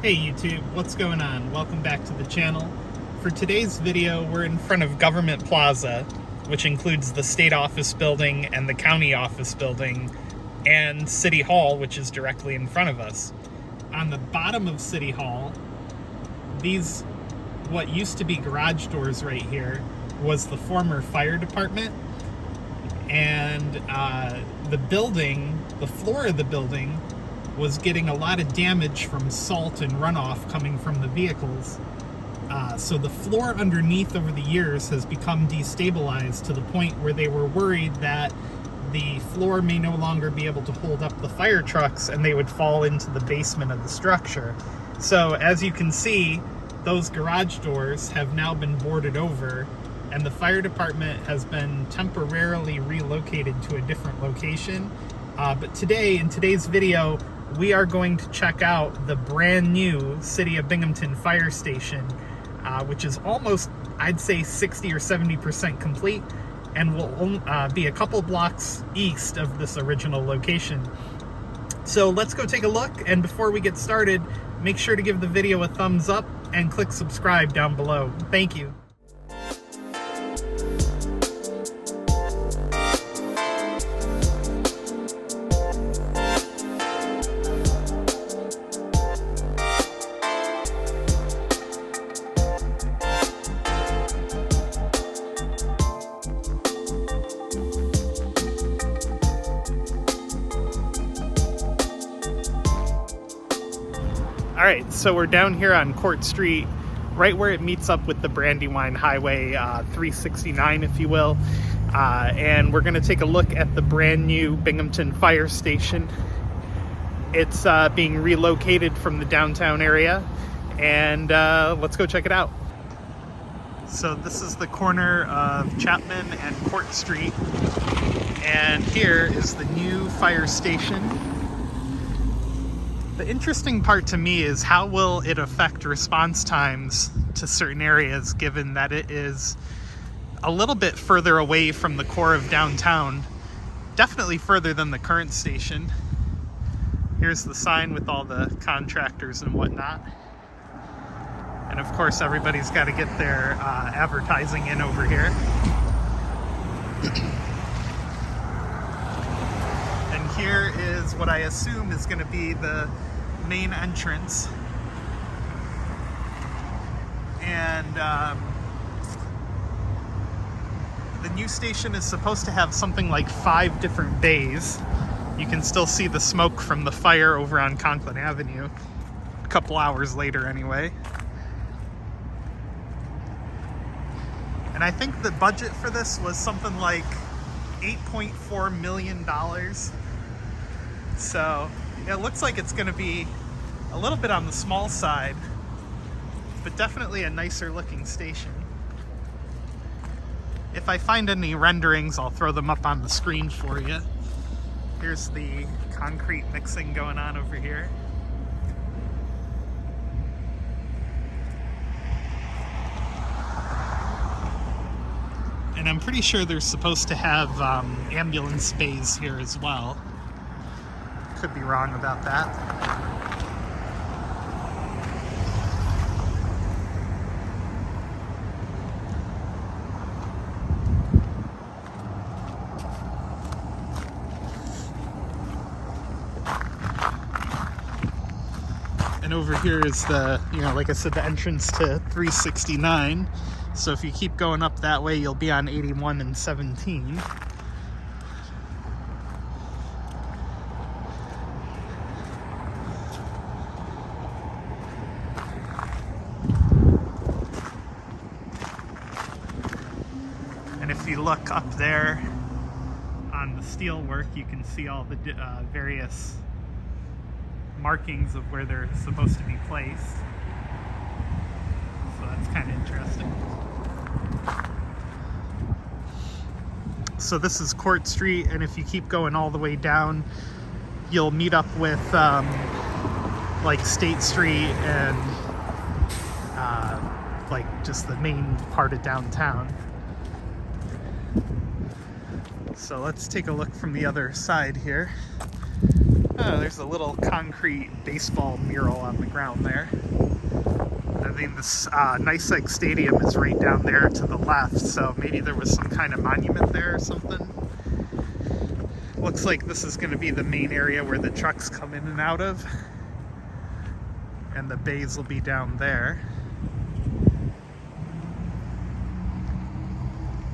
Hey YouTube, what's going on? Welcome back to the channel. For today's video, we're in front of Government Plaza, which includes the state office building and the county office building, and City Hall, which is directly in front of us. On the bottom of City Hall, these, what used to be garage doors right here, was the former fire department, and the building, the floor of the building, was getting a lot of damage from salt and runoff coming from the vehicles. So the floor underneath over the years has become destabilized to the point where they were worried that the floor may no longer be able to hold up the fire trucks and they would fall into the basement of the structure. So as you can see, those garage doors have now been boarded over, and the fire department has been temporarily relocated to a different location. But today, in today's video, we are going to check out the brand new City of Binghamton fire station, which is almost, I'd say, 60 or 70% complete, and will be a couple blocks east of this original location. So let's go take a look, and before we get started, make sure to give the video a thumbs up and click subscribe down below. Thank you. All right, so we're down here on Court Street, right where it meets up with the Brandywine Highway 369, if you will. And we're gonna take a look at the brand new Binghamton Fire Station. It's being relocated from the downtown area, and let's go check it out. So this is the corner of Chapman and Court Street, and here is the new fire station. The interesting part to me is how will it affect response times to certain areas, given that it is a little bit further away from the core of downtown, definitely further than the current station. Here's the sign with all the contractors and whatnot. And of course, everybody's got to get their advertising in over here. And here is what I assume is going to be the main entrance. And the new station is supposed to have something like 5 different bays. You can still see the smoke from the fire over on Conklin Avenue, a couple hours later anyway. And I think the budget for this was something like $8.4 million. So it looks like it's going to be a little bit on the small side, but definitely a nicer looking station. If I find any renderings, I'll throw them up on the screen for you. Here's the concrete mixing going on over here. And I'm pretty sure they're supposed to have ambulance bays here as well. Could be wrong about that. And over here is the, like I said, the entrance to 369. So if you keep going up that way, you'll be on 81 and 17. And if you look up there on the steel work, you can see all the various markings of where they're supposed to be placed. So that's kind of interesting. So this is Court Street, and if you keep going all the way down, you'll meet up with like State Street and like just the main part of downtown. So let's take a look from the other side here. Oh, there's a little concrete baseball mural on the ground there. I mean, this NYSEG Stadium is right down there to the left, so maybe there was some kind of monument there or something. Looks like this is going to be the main area where the trucks come in and out of. And the bays will be down there.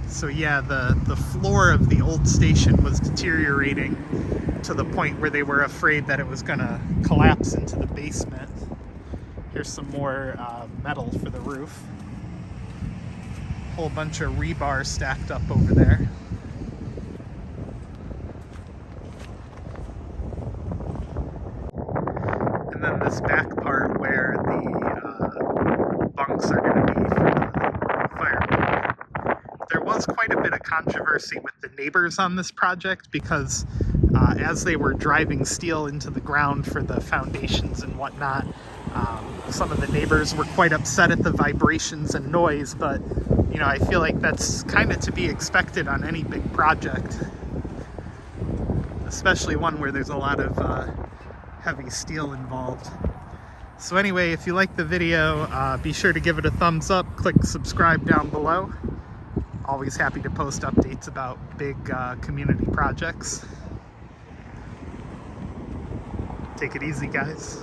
So yeah, the floor of the old station was deteriorating to the point where they were afraid that it was going to collapse into the basement. Here's some more metal for the roof. Whole bunch of rebar stacked up over there. And then this back part where the bunks are going to be for the fire. There was quite a bit of controversy with the neighbors on this project because as they were driving steel into the ground for the foundations and whatnot, some of the neighbors were quite upset at the vibrations and noise, but you know, I feel like that's kind of to be expected on any big project, especially one where there's a lot of heavy steel involved. So anyway, if you like the video, be sure to give it a thumbs up, click subscribe down below. Always happy to post updates about big community projects. Take it easy, guys.